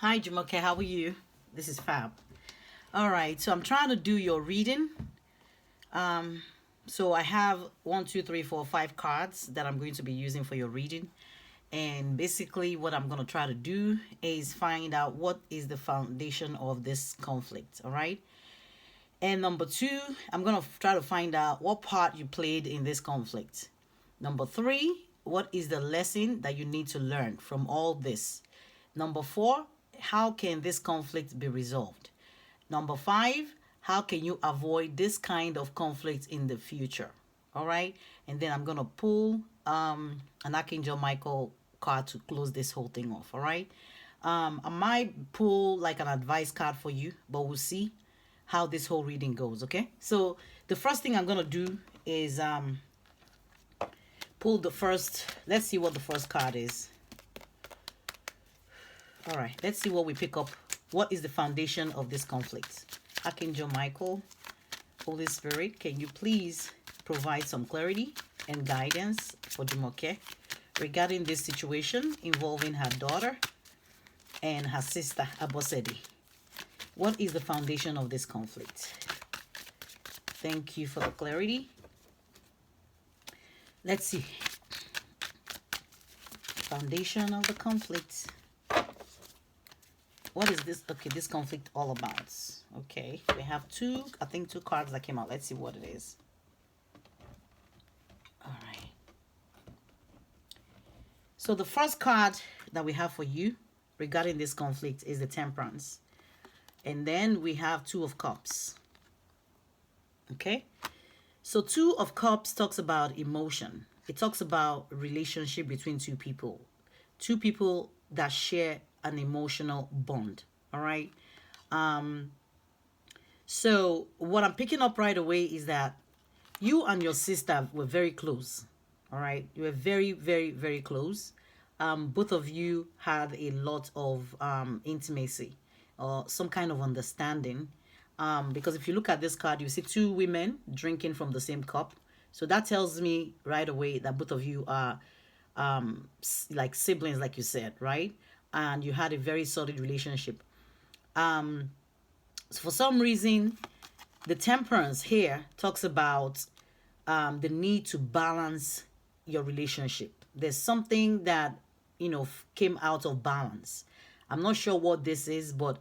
Hi, Jumoke. How are you? This is Fab. All right, so I'm trying to do your reading. So I have 1, 2, 3, 4, 5 cards that I'm going to be using for your reading. And basically, what I'm going to try to do is find out what is the foundation of this conflict. All right. And number two, I'm going to try to find out what part you played in this conflict. Number three, what is the lesson that you need to learn from all this? Number four, how can this conflict be resolved? Number five, how can you avoid this kind of conflict in the future? All right. And then I'm going to pull an Archangel Michael card to close this whole thing off. All right. I might pull like an advice card for you, but we'll see how this whole reading goes. Okay. So the first thing I'm going to do is pull the first. Let's see what the first card is. All right. Let's see what we pick up. What is the foundation of this conflict? Archangel Michael, Holy Spirit, can you please provide some clarity and guidance for Jumoke regarding this situation involving her daughter and her sister, Abosedi? What is the foundation of this conflict? Thank you for the clarity. Let's see. Foundation of the conflict. What is this? Okay, this conflict all about. Okay, we have two cards that came out. Let's see what it is. All right. So the first card that we have for you regarding this conflict is the Temperance. And then we have Two of Cups. Okay. So Two of Cups talks about emotion. It talks about relationship between two people. Two people that share an emotional bond. All right. So what I'm picking up right away is that you and your sister were very close. All right. You were very, very, very close. Both of you had a lot of intimacy or some kind of understanding. Because if you look at this card, you see two women drinking from the same cup. So that tells me right away that both of you are like siblings, like you said, right? And you had a very solid relationship. So for some reason, the Temperance here talks about the need to balance your relationship. There's something that, came out of balance. I'm not sure what this is, but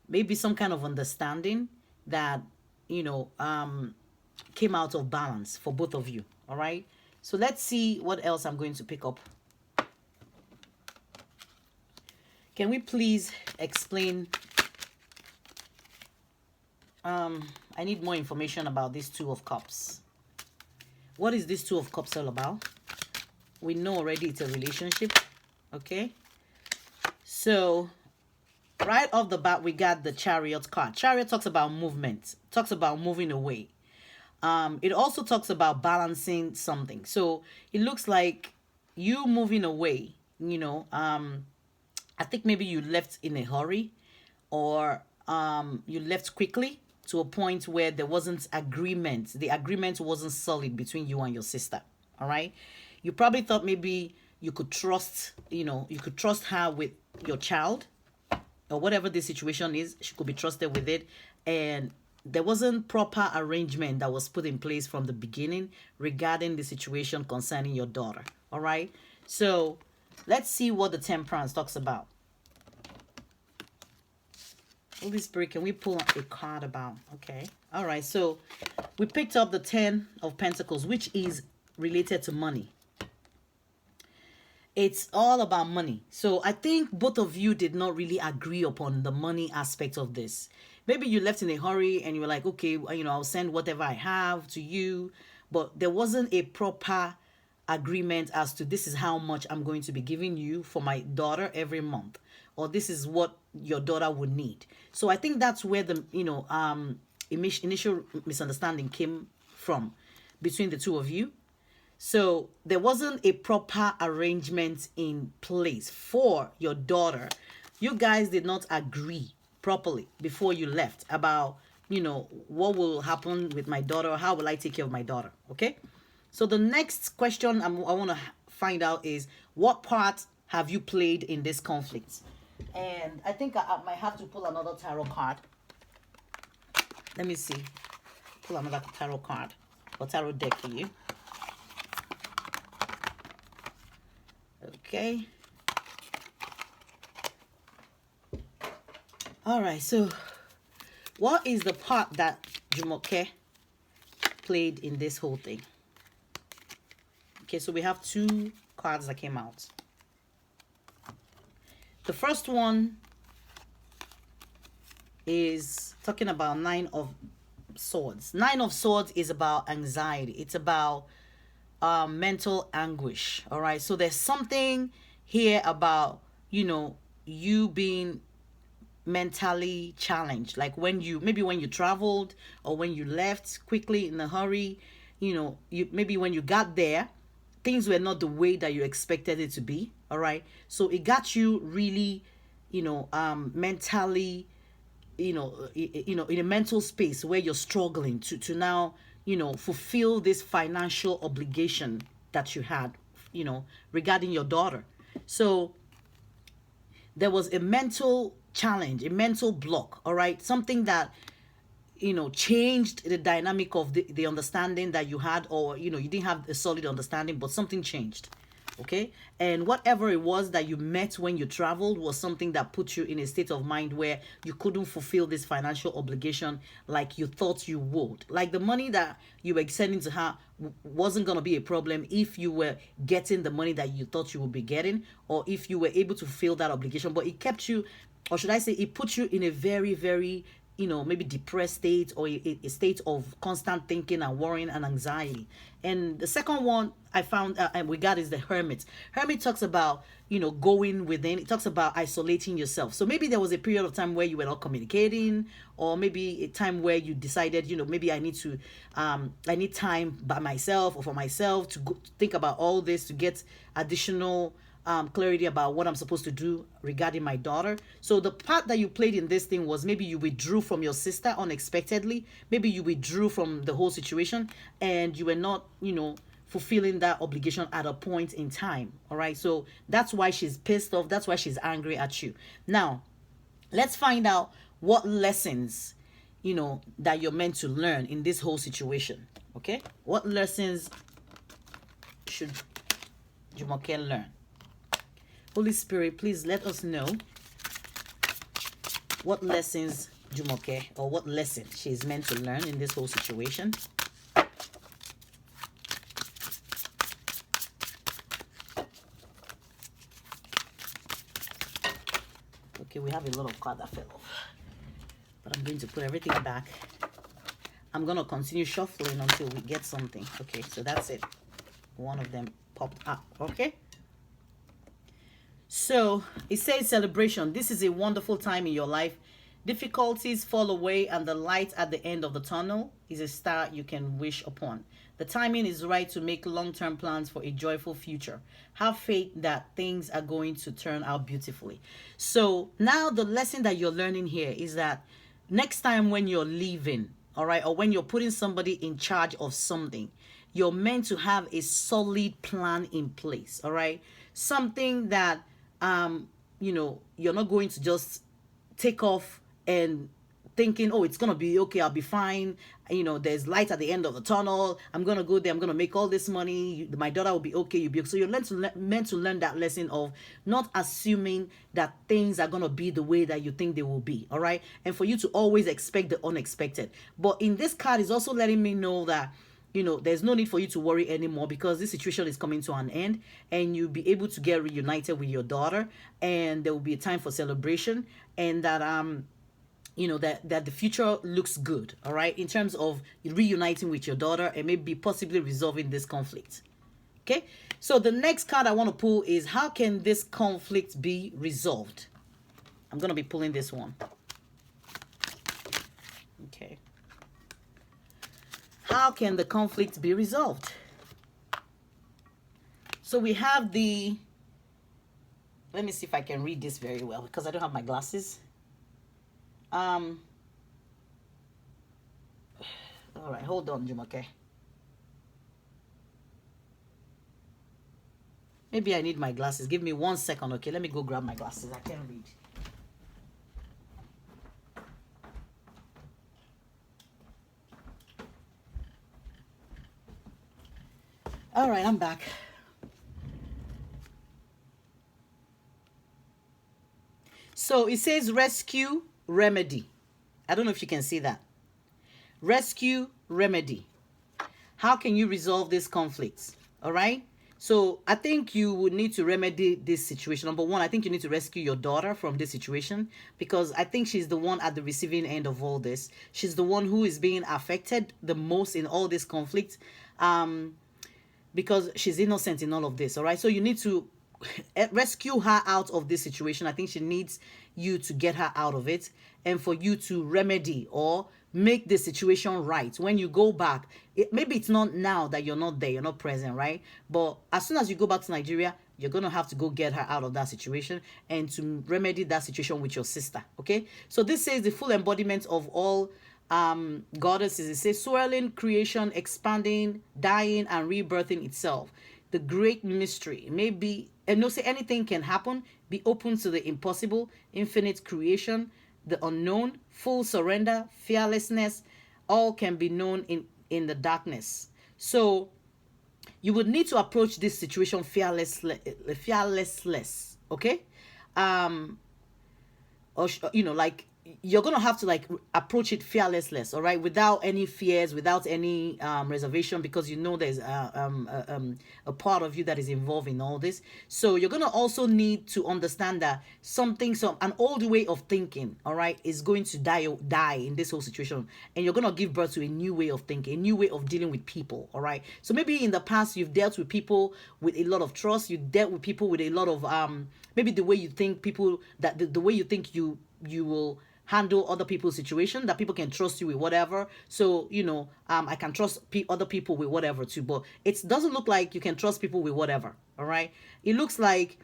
maybe some kind of understanding that, came out of balance for both of you. All right. So let's see what else I'm going to pick up. Can we please explain? I need more information about this Two of Cups. What is this Two of Cups all about? We know already it's a relationship. Okay. So right off the bat, we got the Chariot card. Chariot talks about movement, talks about moving away. It also talks about balancing something. So it looks like you moving away, I think maybe you left in a hurry or you left quickly to a point where there wasn't agreement. The agreement wasn't solid between you and your sister. All right. You probably thought maybe you could trust, you could trust her with your child or whatever the situation is. She could be trusted with it. And there wasn't proper arrangement that was put in place from the beginning regarding the situation concerning your daughter. All right. So let's see what the Temperance talks about. Holy Spirit, can we pull a card about? Okay. All right. So we picked up the 10 of Pentacles, which is related to money. It's all about money. So I think both of you did not really agree upon the money aspect of this. Maybe you left in a hurry and you were like, okay, I'll send whatever I have to you. But there wasn't a proper agreement as to this is how much I'm going to be giving you for my daughter every month, or this is what your daughter would need. So I think that's where the initial misunderstanding came from between the two of you. So there wasn't a proper arrangement in place for your daughter. You guys did not agree properly before you left about, what will happen with my daughter? How will I take care of my daughter? Okay. So the next question I want to find out is, what part have you played in this conflict? And I think I might have to pull another tarot card. Let me see. Pull another tarot card or tarot deck for you. Okay. All right. So, what is the part that Jumoke played in this whole thing? Okay, so we have two cards that came out. The first one is talking about Nine of Swords. Nine of Swords is about anxiety. It's about mental anguish. All right, so there's something here about, you know, you being mentally challenged, like when you traveled or when you left quickly in a hurry, you know, you maybe when you got there, things were not the way that you expected it to be. All right, so it got you really, you know, mentally, you know, in a mental space where you're struggling to now, you know, fulfill this financial obligation that you had, you know, regarding your daughter. So there was a mental challenge, a mental block, all right? Something that, you know, changed the dynamic of the understanding that you had, or, you know, you didn't have a solid understanding, but something changed, okay? And whatever it was that you met when you traveled was something that put you in a state of mind where you couldn't fulfill this financial obligation like you thought you would. Like the money that you were sending to her wasn't going to be a problem if you were getting the money that you thought you would be getting, or if you were able to fulfill that obligation. But it kept you, or should I say, it put you in a very, very, you know, maybe depressed state, or a state of constant thinking and worrying and anxiety. And the second one I found and we got is the Hermit. Hermit talks about, you know, going within. It talks about isolating yourself. So maybe there was a period of time where you were not communicating, or maybe a time where you decided, you know, maybe I need to I need time by myself or for myself to go, to think about all this, to get additional clarity about what I'm supposed to do regarding my daughter. So the part that you played in this thing was maybe you withdrew from your sister unexpectedly. Maybe you withdrew from the whole situation and you were not, you know, fulfilling that obligation at a point in time. All right. So that's why she's pissed off. That's why she's angry at you. Now, let's find out what lessons, you know, that you're meant to learn in this whole situation. Okay. What lessons should Jumoke learn? Holy Spirit, please let us know what lessons Jumoke, or what lesson she is meant to learn in this whole situation. Okay, we have a lot of cards that fell off, but I'm going to put everything back. I'm going to continue shuffling until we get something. Okay, so that's it. One of them popped up. Okay. So it says celebration. This is a wonderful time in your life. Difficulties fall away and the light at the end of the tunnel is a star you can wish upon. The timing is right to make long-term plans for a joyful future. Have faith that things are going to turn out beautifully. So now the lesson that you're learning here is that next time when you're leaving, all right, or when you're putting somebody in charge of something, you're meant to have a solid plan in place, all right? Something that you know, you're not going to just take off and thinking, oh, it's going to be okay, I'll be fine. You know, there's light at the end of the tunnel. I'm going to go there. I'm going to make all this money. My daughter will be okay. You'll be okay. So you're meant to learn that lesson of not assuming that things are going to be the way that you think they will be. All right. And for you to always expect the unexpected. But in this card is also letting me know that, you know, there's no need for you to worry anymore because this situation is coming to an end and you'll be able to get reunited with your daughter, and there will be a time for celebration, and that you know, that the future looks good, all right, in terms of reuniting with your daughter and maybe possibly resolving this conflict. Okay, so the next card I want to pull is, how can this conflict be resolved? I'm going to be pulling this one. Okay. How can the conflict be resolved? So we have the, let me see if I can read this very well because I don't have my glasses. All right, hold on, Jumoke. Maybe I need my glasses. Give me 1 second, okay? Let me go grab my glasses. I can't read. All right, I'm back. So it says rescue remedy. I don't know if you can see that. Rescue remedy. How can you resolve this conflict? All right. So I think you would need to remedy this situation. Number one, I think you need to rescue your daughter from this situation, because I think she's the one at the receiving end of all this. She's the one who is being affected the most in all this conflict, because she's innocent in all of this. All right. So you need to rescue her out of this situation. I think she needs you to get her out of it, and for you to remedy or make the situation right when you go back. Maybe it's not now that you're not there, you're not present, right? But as soon as you go back to Nigeria, you're going to have to go get her out of that situation and to remedy that situation with your sister. Okay, so this says the full embodiment of all goddesses. It says swirling, creation, expanding, dying, and rebirthing itself. The great mystery. Maybe, and no, say anything can happen. Be open to the impossible, infinite creation, the unknown, full surrender, fearlessness. All can be known in the darkness. So you would need to approach this situation fearlessness. Okay, or like you're gonna have to like approach it fearlessness, all right, without any fears, without any reservation, because you know there's a part of you that is involved in all this. So you're gonna also need to understand that an old way of thinking, all right, is going to die in this whole situation, and you're gonna give birth to a new way of thinking, a new way of dealing with people, all right. So maybe in the past you've dealt with people with a lot of trust, you dealt with people with a lot of maybe the way you think people, that the way you think you will handle other people's situation, that people can trust you with whatever. So I can trust other people with whatever too, but it doesn't look like you can trust people with whatever. All right, it looks like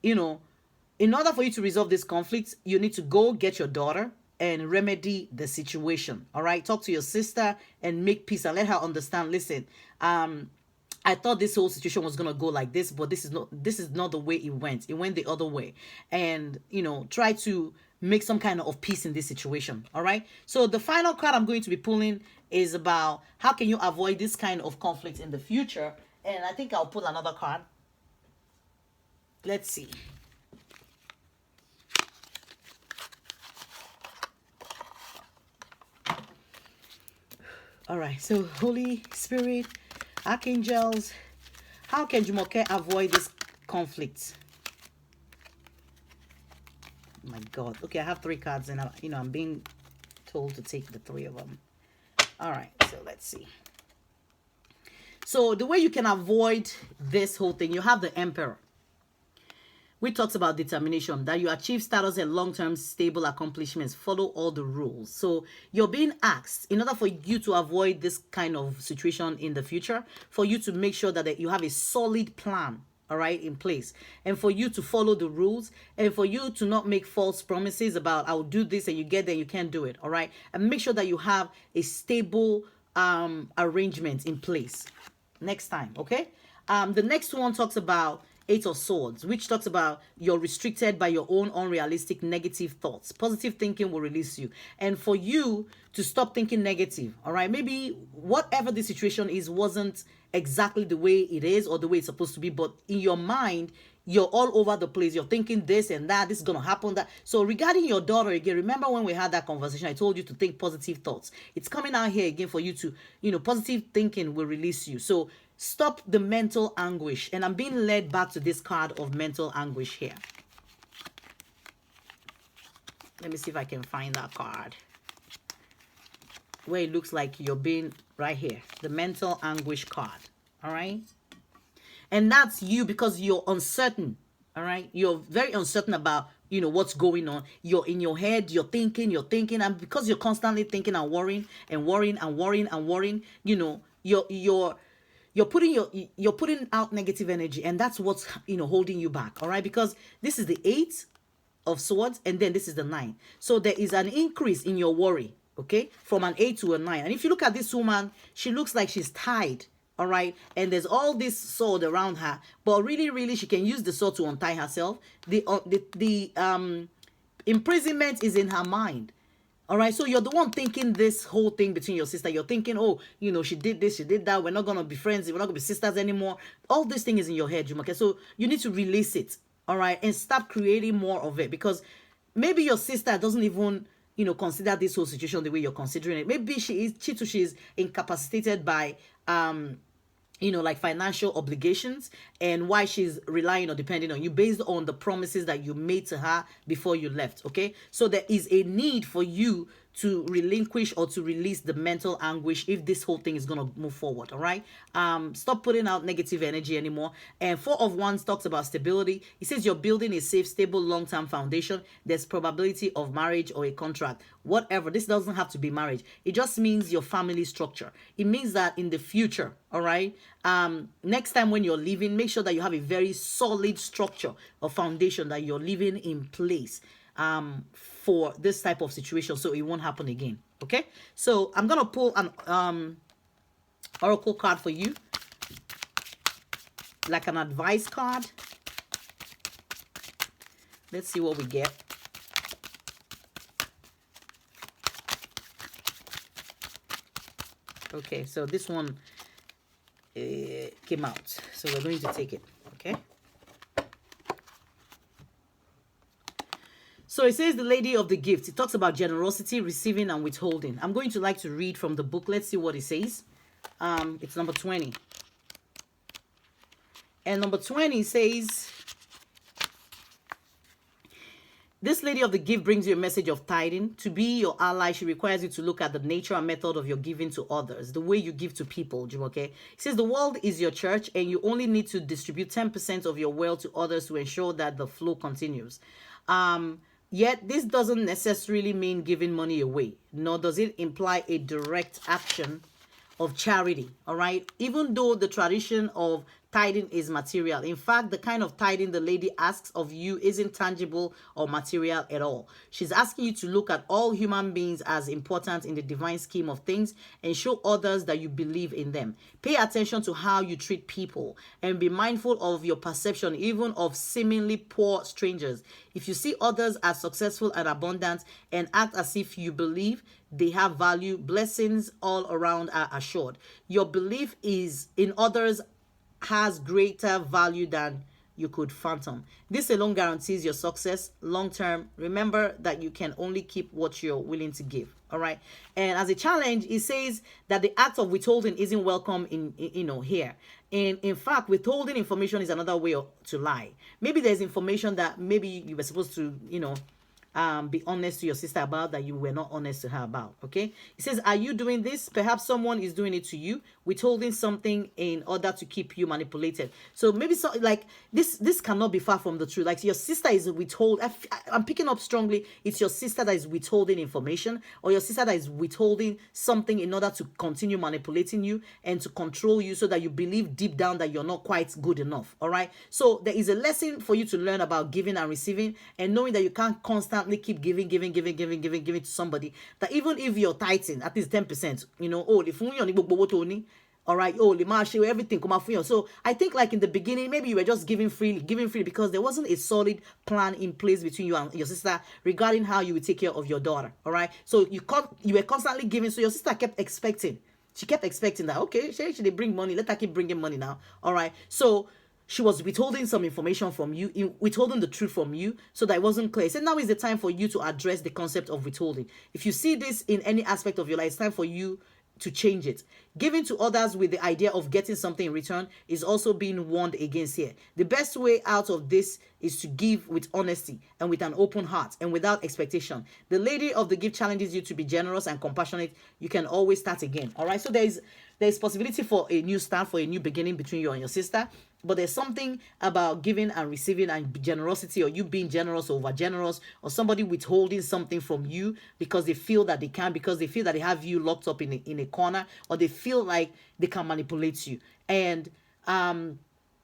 in order for you to resolve this conflict, you need to go get your daughter and remedy the situation. All right, talk to your sister and make peace and let her understand, listen, I thought this whole situation was gonna go like this, but this is not the way it went. It went the other way. And try to make some kind of peace in this situation. All right. So the final card I'm going to be pulling is about how can you avoid this kind of conflict in the future. And I think I'll pull another card. Let's see. All right. So Holy Spirit, Archangels, how can Jumoke avoid this conflict? My God. Okay, I have 3 cards, and I'm being told to take the 3 of them. All right, so let's see. So the way you can avoid this whole thing, you have the Emperor, which talks about determination, that you achieve status and long-term stable accomplishments, follow all the rules. So you're being asked, in order for you to avoid this kind of situation in the future, for you to make sure that you have a solid plan, all right, in place, and for you to follow the rules, and for you to not make false promises about I'll do this and you get there, you can't do it, all right, and make sure that you have a stable arrangement in place next time. Okay, the next one talks about 8 of Swords, which talks about you're restricted by your own unrealistic negative thoughts. Positive thinking will release you, and for you to stop thinking negative, all right, maybe whatever the situation is wasn't exactly the way it is or the way it's supposed to be, but in your mind you're all over the place. You're thinking this and that, this is gonna happen, that. So regarding your daughter again, remember when we had that conversation, I told you to think positive thoughts. It's coming out here again for you to, positive thinking will release you. So stop the mental anguish, and I'm being led back to this card of mental anguish here. Let me see if I can find that card where it looks like you're being right here, the mental anguish card. All right, and that's you, because you're uncertain. All right, you're very uncertain about what's going on. You're in your head, you're thinking, and because you're constantly thinking and worrying and worrying and worrying and worrying, you're putting out negative energy, and that's what's holding you back. All right, because this is the 8 of Swords, and then this is the 9. So there is an increase in your worry, okay, from an 8 to a 9. And if you look at this woman, she looks like she's tied, all right, and there's all this sword around her, but really she can use the sword to untie herself. The imprisonment is in her mind. All right, so you're the one thinking this whole thing between your sister. You're thinking, oh, she did this, she did that. We're not gonna be friends. We're not gonna be sisters anymore. All this thing is in your head, Jumoke. So you need to release it, all right, and stop creating more of it, because maybe your sister doesn't even, consider this whole situation the way you're considering it. Maybe she too, she's incapacitated by like financial obligations, and why she's relying or depending on you based on the promises that you made to her before you left. Okay, so there is a need for you to relinquish or to release the mental anguish if this whole thing is going to move forward. All right, stop putting out negative energy anymore. And Four of Wands talks about stability. It says you're building a safe, stable, long-term foundation. There's probability of marriage or a contract, whatever. This doesn't have to be marriage. It just means your family structure. It means that in the future, all right, next time when you're leaving, make sure that you have a very solid structure or foundation that you're leaving in place for this type of situation, so it won't happen again. Okay, so I'm gonna pull an oracle card for you, like an advice card. Let's see what we get. Okay, so this one came out, so we're going to take it. Okay, so it says the Lady of the Gift. It talks about generosity, receiving, and withholding. I'm going to like to read from the book. Let's see what it says. It's number 20. And number 20 says, this Lady of the Gift brings you a message of tithing. To be your ally, she requires you to look at the nature and method of your giving to others, the way you give to people, okay? It says the world is your church, and you only need to distribute 10% of your wealth to others to ensure that the flow continues. Yet, this doesn't necessarily mean giving money away, nor does it imply a direct action of charity, all right? Even though the tradition of tithing is material. In fact, the kind of tithing the lady asks of you isn't tangible or material at all. She's asking you to look at all human beings as important in the divine scheme of things and show others that you believe in them. Pay attention to how you treat people and be mindful of your perception, even of seemingly poor strangers. If you see others as successful and abundant and act as if you believe they have value, blessings all around are assured. Your belief is in others has greater value than you could fathom. This alone guarantees your success long term. Remember that you can only keep what you're willing to give. All right. And as a challenge, it says that the act of withholding isn't welcome in here. And in fact, withholding information is another way to lie. Maybe there's information that maybe you were supposed to, be honest to your sister about that you were not honest to her about. Okay, it says, are you doing this? Perhaps someone is doing it to you, withholding something in order to keep you manipulated. So maybe like this cannot be far from the truth. Like your sister is I'm picking up strongly, it's your sister that is withholding information, or your sister that is withholding something in order to continue manipulating you and to control you, so that you believe deep down that you're not quite good enough. All right, so there is a lesson for you to learn about giving and receiving, and knowing that you can't constantly keep giving to somebody, that even if you're tithing at least 10%, all right, everything come out for you. So I think, like in the beginning, maybe you were just giving freely because there wasn't a solid plan in place between you and your sister regarding how you would take care of your daughter. All right, so you were constantly giving, so your sister kept expecting. She kept expecting that, okay, she they bring money, let her keep bringing money now. All right, so she was withholding some information from you, withholding the truth from you, so that it wasn't clear. So now is the time for you to address the concept of withholding. If you see this in any aspect of your life, it's time for you to change it. Giving to others with the idea of getting something in return is also being warned against here. The best way out of this is to give with honesty and with an open heart and without expectation. The Lady of the Gift challenges you to be generous and compassionate. You can always start again. All right, so there's possibility for a new start, for a new beginning between you and your sister. But there's something about giving and receiving and generosity, or you being generous or over generous, or somebody withholding something from you because they feel that they can, because they feel that they have you locked up in a corner, or they feel like they can manipulate you. And, and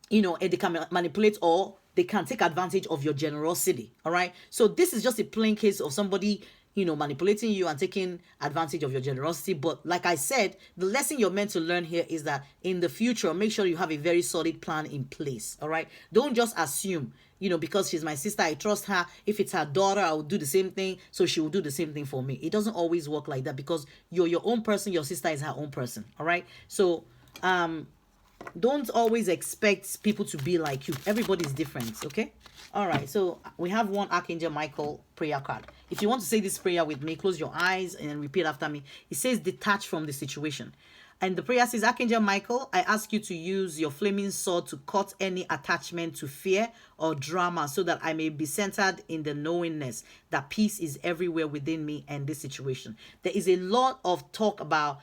they can manipulate, or they can take advantage of your generosity. All right. So this is just a plain case of somebody manipulating you and taking advantage of your generosity. But like I said, the lesson you're meant to learn here is that in the future, make sure you have a very solid plan in place. All right. Don't just assume, you know, because she's my sister, I trust her. If it's her daughter, I will do the same thing, so she will do the same thing for me. It doesn't always work like that, because you're your own person, your sister is her own person. All right. So don't always expect people to be like you. Everybody's different. Okay. All right. So we have one Archangel Michael prayer card. If you want to say this prayer with me, close your eyes and repeat after me. It says detach from the situation. And the prayer says, Archangel Michael, I ask you to use your flaming sword to cut any attachment to fear or drama, so that I may be centered in the knowingness that peace is everywhere within me and this situation. There is a lot of talk about,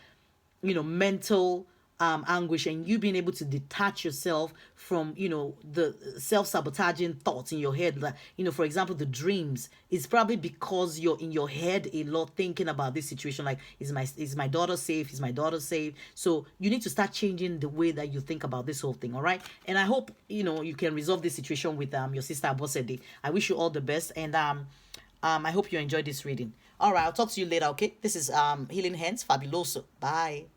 you know, mental anguish, and you being able to detach yourself from, you know, the self-sabotaging thoughts in your head. That, you know, for example, the dreams, is probably because you're in your head a lot thinking about this situation, like, is my daughter safe, is my daughter safe? So you need to start changing the way that you think about this whole thing. All right. And I hope, you know, you can resolve this situation with your sister Abosede. I wish you all the best, and I hope you enjoyed this reading. All right, I'll talk to you later. Okay, this is Healing Hands Fabuloso. Bye.